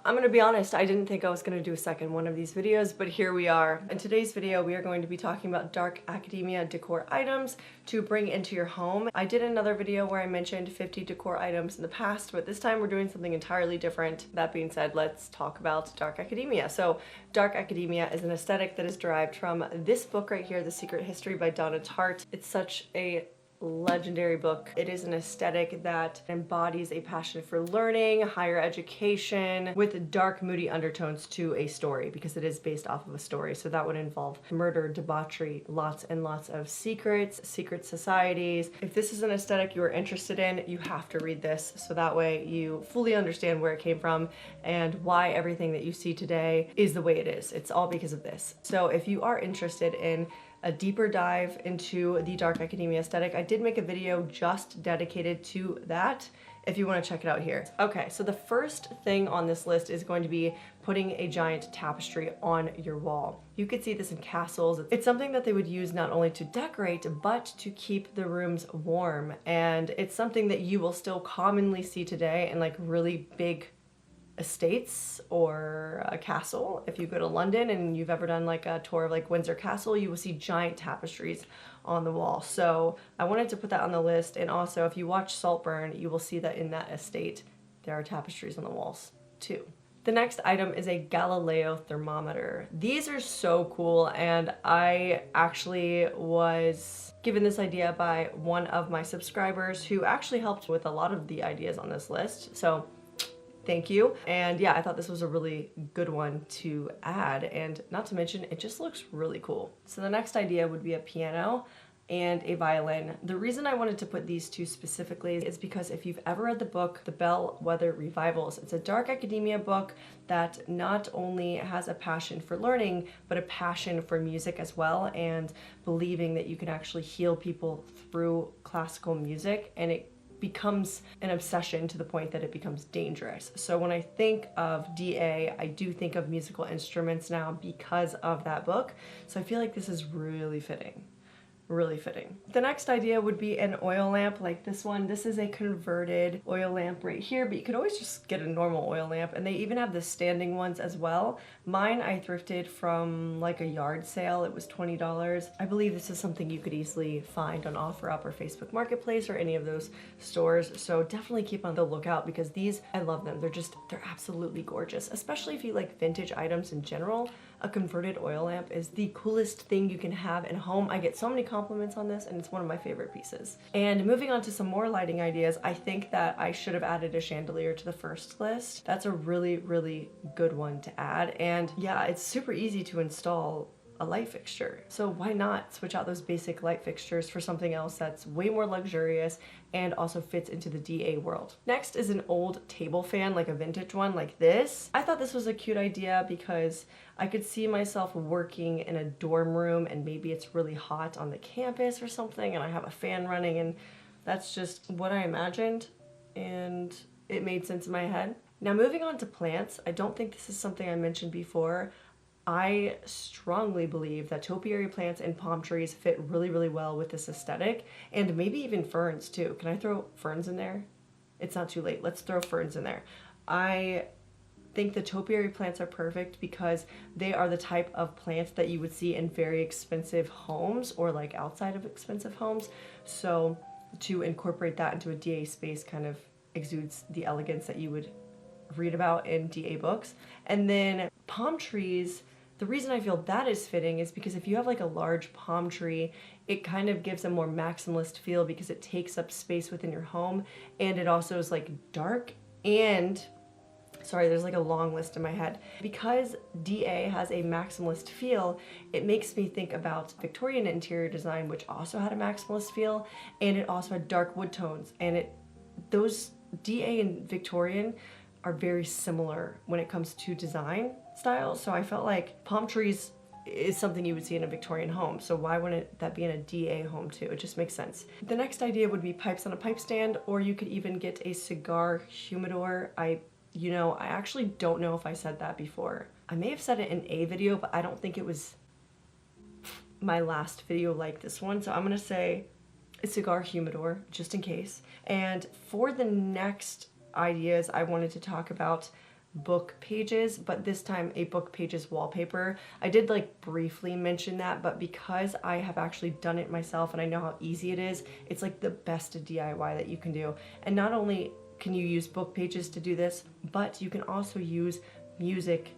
I'm gonna be honest, I didn't think I was gonna do a second one of these videos, but here we are. In today's video, we are going to be talking about dark academia decor items to bring into your home. I did another video where I mentioned 50 decor items in the past, but this time we're doing something entirely different. That being said, let's talk about dark academia. So dark academia is an aesthetic that is derived from this book right here, The Secret History by Donna Tartt. It's such a legendary book. It is an aesthetic that embodies a passion for learning, higher education, with dark, moody undertones to a story, because it is based off of a story. So that would involve murder, debauchery, lots and lots of secrets, secret societies. If this is an aesthetic you are interested in, you have to read this, so that way you fully understand where it came from and why everything that you see today is the way it is. It's all because of this. So if you are interested in a deeper dive into the dark academia aesthetic, I did make a video just dedicated to that if you want to check it out here. Okay, so the first thing on this list is going to be putting a giant tapestry on your wall. You could see this in castles. It's something that they would use not only to decorate, but to keep the rooms warm. And it's something that you will still commonly see today in like really big estates or a castle. If you go to London and you've ever done like a tour of like Windsor Castle, you will see giant tapestries on the wall. So I wanted to put that on the list. And also if you watch Saltburn, you will see that in that estate there are tapestries on the walls too. The next item is a Galileo thermometer. These are so cool, and I actually was given this idea by one of my subscribers who actually helped with a lot of the ideas on this list. So thank you. And yeah, I thought this was a really good one to add, and not to mention it just looks really cool. So the next idea would be a piano and a violin. The reason I wanted to put these two specifically is because if you've ever read the book The Bellwether Revivals, it's a dark academia book that not only has a passion for learning, but a passion for music as well, and believing that you can actually heal people through classical music, and it becomes an obsession to the point that it becomes dangerous. So when I think of DA, I do think of musical instruments now because of that book. So I feel like this is really fitting. Really fitting. The next idea would be an oil lamp like this one. This is a converted oil lamp right here, but you could always just get a normal oil lamp, and they even have the standing ones as well. Mine I thrifted from like a yard sale. It was $20. I believe this is something you could easily find on OfferUp or Facebook Marketplace or any of those stores. So definitely keep on the lookout, because these, I love them. They're absolutely gorgeous, especially if you like vintage items in general. A converted oil lamp is the coolest thing you can have in home. I get so many compliments on this, and it's one of my favorite pieces. And moving on to some more lighting ideas, I think that I should have added a chandelier to the first list. That's a really, really good one to add. And yeah, it's super easy to install a light fixture. So why not switch out those basic light fixtures for something else that's way more luxurious and also fits into the DA world. Next is an old table fan, like a vintage one like this. I thought this was a cute idea because I could see myself working in a dorm room, and maybe it's really hot on the campus or something, and I have a fan running, and that's just what I imagined, and it made sense in my head. Now moving on to plants, I don't think this is something I mentioned before. I strongly believe that topiary plants and palm trees fit really, really well with this aesthetic, and maybe even ferns too. Can I throw ferns in there? It's not too late. Let's throw ferns in there. I think the topiary plants are perfect because they are the type of plants that you would see in very expensive homes or like outside of expensive homes. So to incorporate that into a DA space kind of exudes the elegance that you would read about in DA books. And then palm trees, the reason I feel that is fitting is because if you have like a large palm tree, it kind of gives a more maximalist feel because it takes up space within your home, and it also is like dark and, sorry, there's like a long list in my head. Because DA has a maximalist feel, it makes me think about Victorian interior design, which also had a maximalist feel, and it also had dark wood tones, and those DA and Victorian are very similar when it comes to design styles. So I felt like palm trees is something you would see in a Victorian home, so why wouldn't that be in a DA home too? It just makes sense. The next idea would be pipes on a pipe stand, or you could even get a cigar humidor. I actually don't know if I said that before. I may have said it in a video, but I don't think it was my last video like this one, so I'm gonna say a cigar humidor just in case. And for the next ideas, I wanted to talk about book pages, but this time a book pages wallpaper. I did like briefly mention that, but because I have actually done it myself and I know how easy it is, it's like the best DIY that you can do. And not only can you use book pages to do this, but you can also use music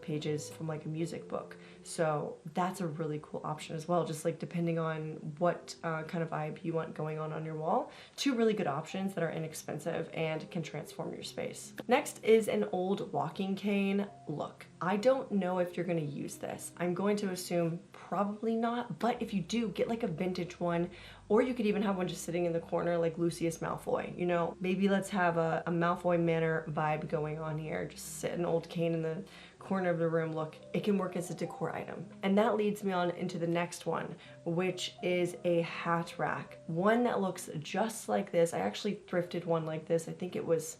pages from like a music book. So that's a really cool option as well, just like depending on what kind of vibe you want going on your wall. Two really good options that are inexpensive and can transform your space. Next is an old walking cane look. I don't know if you're going to use this. I'm going to assume probably not, but if you do, get like a vintage one, or you could even have one just sitting in the corner like Lucius Malfoy. You know, maybe let's have a Malfoy Manor vibe going on here. Just sit an old cane in the corner of the room look. It can work as a decor item. And that leads me on into the next one, which is a hat rack. One that looks just like this. I actually thrifted one like this. I think it was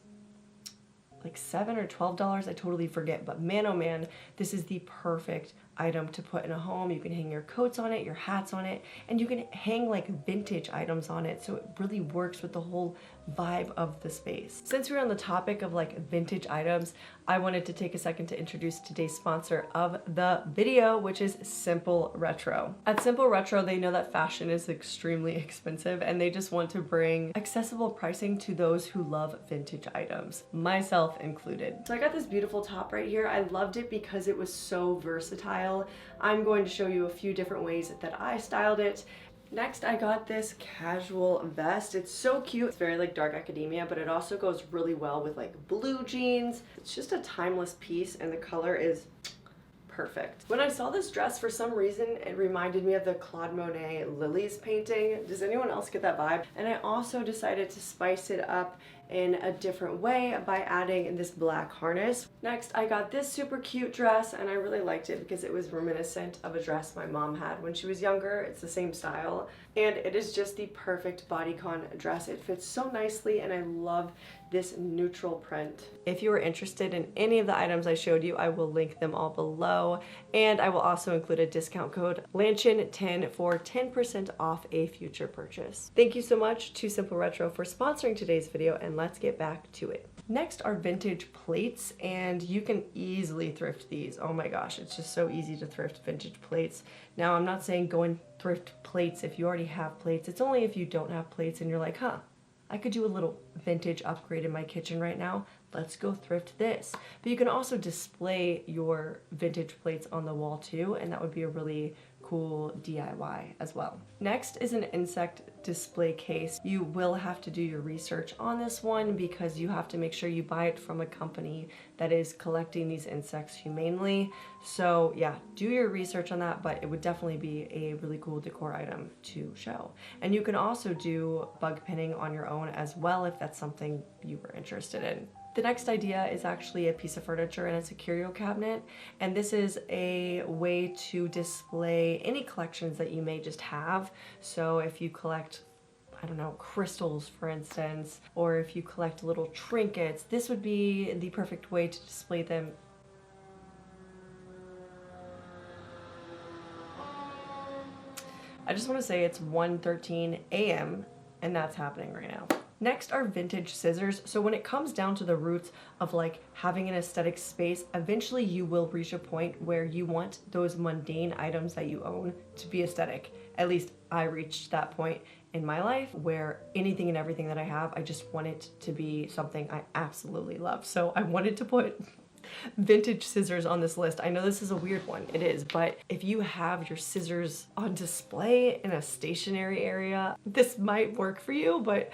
like $7 or $12. I totally forget, but man, oh man, this is the perfect item to put in a home. You can hang your coats on it, your hats on it, and you can hang like vintage items on it. So it really works with the whole vibe of the space. Since we're on the topic of like vintage items, I wanted to take a second to introduce today's sponsor of the video, which is SimpleRetro. At SimpleRetro, they know that fashion is extremely expensive and they just want to bring accessible pricing to those who love vintage items, myself included. So I got this beautiful top right here. I loved it because it was so versatile. I'm going to show you a few different ways that I styled it. Next, I got this casual vest. It's so cute. It's very like dark academia, but it also goes really well with like blue jeans. It's just a timeless piece and the color is perfect. When I saw this dress, for some reason, it reminded me of the Claude Monet Lilies painting. Does anyone else get that vibe? And I also decided to spice it up in a different way by adding this black harness. Next, I got this super cute dress and I really liked it because it was reminiscent of a dress my mom had when she was younger. It's the same style and it is just the perfect bodycon dress. It fits so nicely and I love this neutral print. If you are interested in any of the items I showed you, I will link them all below, and I will also include a discount code 𝚌𝚘𝚖𝚎 for 10% off a future purchase. Thank you so much to SimpleRetro for sponsoring today's video, and let's get back to it. Next are vintage plates, and you can easily thrift these. Oh my gosh, it's just so easy to thrift vintage plates. Now, I'm not saying go and thrift plates if you already have plates. It's only if you don't have plates and you're like, huh, I could do a little vintage upgrade in my kitchen right now. Let's go thrift this. But you can also display your vintage plates on the wall too, and that would be a really cool DIY as well. Next is an insect display case. You will have to do your research on this one because you have to make sure you buy it from a company that is collecting these insects humanely. So yeah, do your research on that, but it would definitely be a really cool decor item to show. And you can also do bug pinning on your own as well if that's something you were interested in. The next idea is actually a piece of furniture and it's a curio cabinet, and this is a way to display any collections that you may just have. So if you collect, I don't know, crystals for instance, or if you collect little trinkets, this would be the perfect way to display them. I just want to say it's 1:13 a.m. and that's happening right now. Next are vintage scissors. So when it comes down to the roots of like having an aesthetic space, eventually you will reach a point where you want those mundane items that you own to be aesthetic. At least I reached that point in my life where anything and everything that I have, I just want it to be something I absolutely love. So I wanted to put vintage scissors on this list. I know this is a weird one, it is, but if you have your scissors on display in a stationary area, this might work for you, but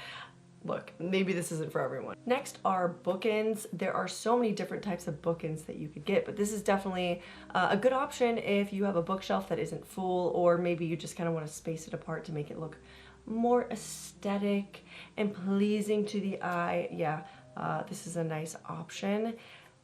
look, maybe this isn't for everyone. Next are bookends. There are so many different types of bookends that you could get, but this is definitely a good option if you have a bookshelf that isn't full, or maybe you just kind of want to space it apart to make it look more aesthetic and pleasing to the eye. Yeah, this is a nice option.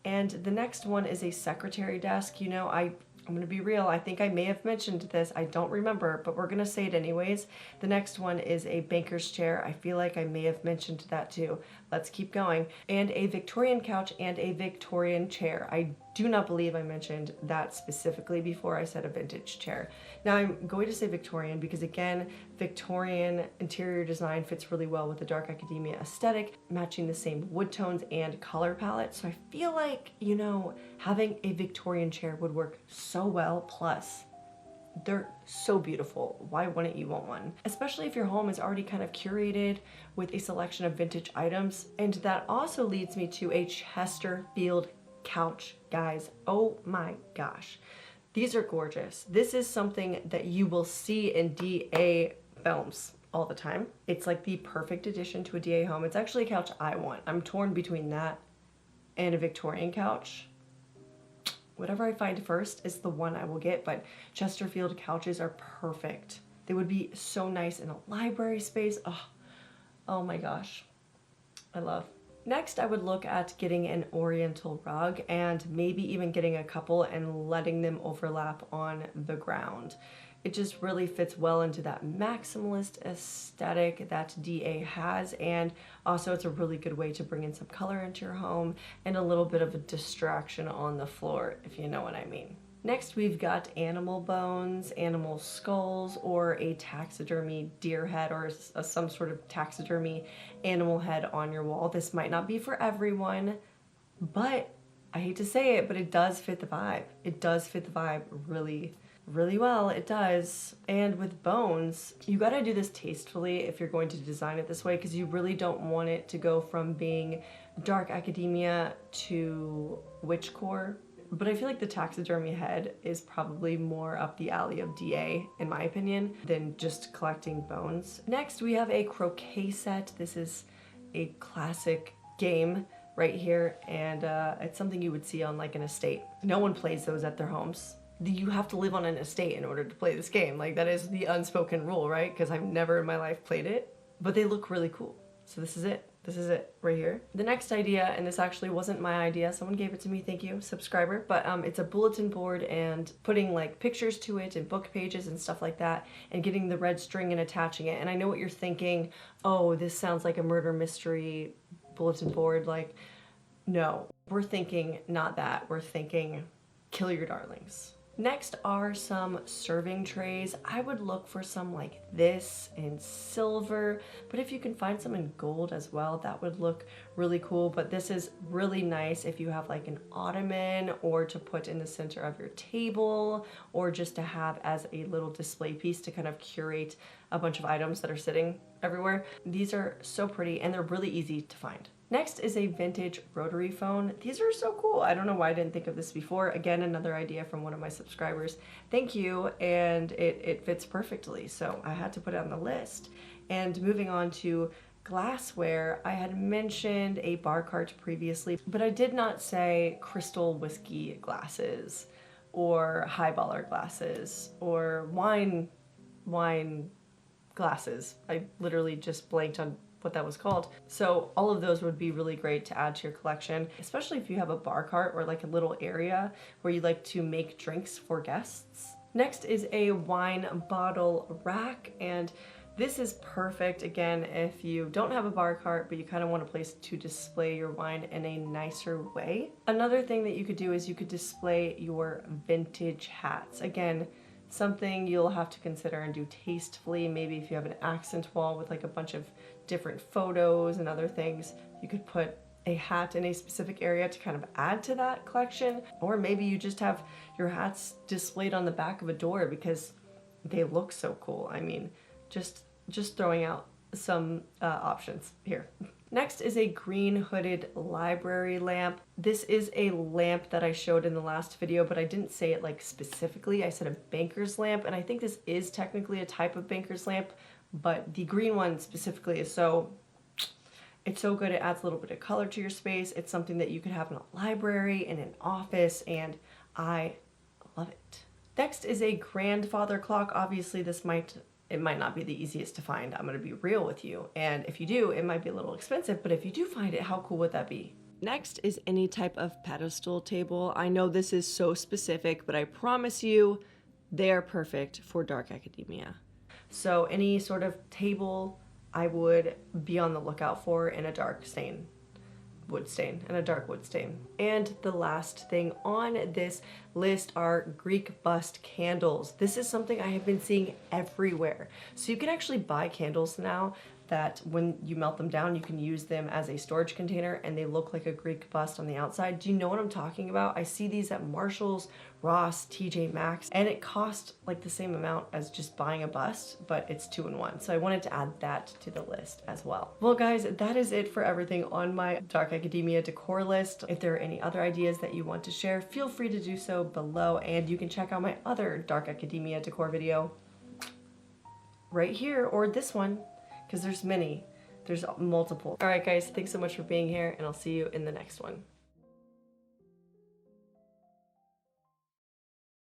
And the next one is a secretary desk. You know, I'm gonna be real, I think I may have mentioned this, I don't remember, but we're gonna say it anyways. The next one is a banker's chair. I feel like I may have mentioned that too. Let's keep going. And a Victorian couch and a Victorian chair. I do not believe I mentioned that specifically before I said a vintage chair. Now I'm going to say Victorian because again, Victorian interior design fits really well with the dark academia aesthetic, matching the same wood tones and color palette. So I feel like, you know, having a Victorian chair would work so well. Plus, they're so beautiful. Why wouldn't you want one? Especially if your home is already kind of curated with a selection of vintage items. And that also leads me to a Chesterfield couch, guys. Oh my gosh. These are gorgeous. This is something that you will see in DA films all the time. It's like the perfect addition to a DA home. It's actually a couch I want. I'm torn between that and a Victorian couch. Whatever I find first is the one I will get, but Chesterfield couches are perfect. They would be so nice in a library space. Oh my gosh, I love. Next, I would look at getting an oriental rug and maybe even getting a couple and letting them overlap on the ground. It just really fits well into that maximalist aesthetic that DA has, and also it's a really good way to bring in some color into your home and a little bit of a distraction on the floor, if you know what I mean. Next, we've got animal bones, animal skulls, or a taxidermy deer head or some sort of taxidermy animal head on your wall. This might not be for everyone, but I hate to say it, but it does fit the vibe. It does fit the vibe really well, it does. And with bones, you gotta do this tastefully if you're going to design it this way, because you really don't want it to go from being dark academia to witchcore. But I feel like the taxidermy head is probably more up the alley of DA, in my opinion, than just collecting bones. Next, we have a croquet set. This is a classic game right here, and it's something you would see on like an estate. No one plays those at their homes. You have to live on an estate in order to play this game. Like, that is the unspoken rule, right? Because I've never in my life played it, but they look really cool. So this is it. This is it right here. The next idea, and this actually wasn't my idea, someone gave it to me, thank you, subscriber, but it's a bulletin board and putting like pictures to it and book pages and stuff like that and getting the red string and attaching it. And I know what you're thinking, oh, this sounds like a murder mystery bulletin board. Like, no, we're thinking not that. We're thinking kill your darlings. Next are some serving trays. I would look for some like this in silver, but if you can find some in gold as well, that would look really cool. But this is really nice if you have like an ottoman, or to put in the center of your table, or just to have as a little display piece to kind of curate a bunch of items that are sitting everywhere. These are so pretty and they're really easy to find. Next is a vintage rotary phone. These are so cool. I don't know why I didn't think of this before. Again, another idea from one of my subscribers. Thank you, and it fits perfectly, so I had to put it on the list. And moving on to glassware, I had mentioned a bar cart previously, but I did not say crystal whiskey glasses or highballer glasses or wine glasses. I literally just blanked on what that was called. So all of those would be really great to add to your collection, especially if you have a bar cart or like a little area where you like to make drinks for guests. Next is a wine bottle rack, and this is perfect again if you don't have a bar cart but you kind of want a place to display your wine in a nicer way. Another thing that you could do is you could display your vintage hats. Again, something you'll have to consider and do tastefully. Maybe if you have an accent wall with like a bunch of different photos and other things, you could put a hat in a specific area to kind of add to that collection. Or maybe you just have your hats displayed on the back of a door because they look so cool. I mean, just throwing out some options here. Next is a green hooded library lamp. This is a lamp that I showed in the last video, but I didn't say it like specifically. I said a banker's lamp, and I think this is technically a type of banker's lamp, but the green one specifically is it's so good. It adds a little bit of color to your space. It's something that you could have in a library, in an office, and I love it. Next is a grandfather clock. Obviously it might not be the easiest to find. I'm gonna be real with you. And if you do, it might be a little expensive, but if you do find it, how cool would that be? Next is any type of pedestal table. I know this is so specific, but I promise you, they are perfect for dark academia. So any sort of table I would be on the lookout for in a dark stain wood stain and a dark wood stain. And the last thing on this list are Greek bust candles. This is something I have been seeing everywhere. So you can actually buy candles now that when you melt them down, you can use them as a storage container and they look like a Greek bust on the outside. Do you know what I'm talking about? I see these at Marshall's, Ross, TJ Maxx, and it cost like the same amount as just buying a bust, but it's 2-in-1. So I wanted to add that to the list as well. Well guys, that is it for everything on my Dark Academia decor list. If there are any other ideas that you want to share, feel free to do so below, and you can check out my other Dark Academia decor video right here, or this one, because there's many. There's multiple. All right guys, thanks so much for being here, and I'll see you in the next one.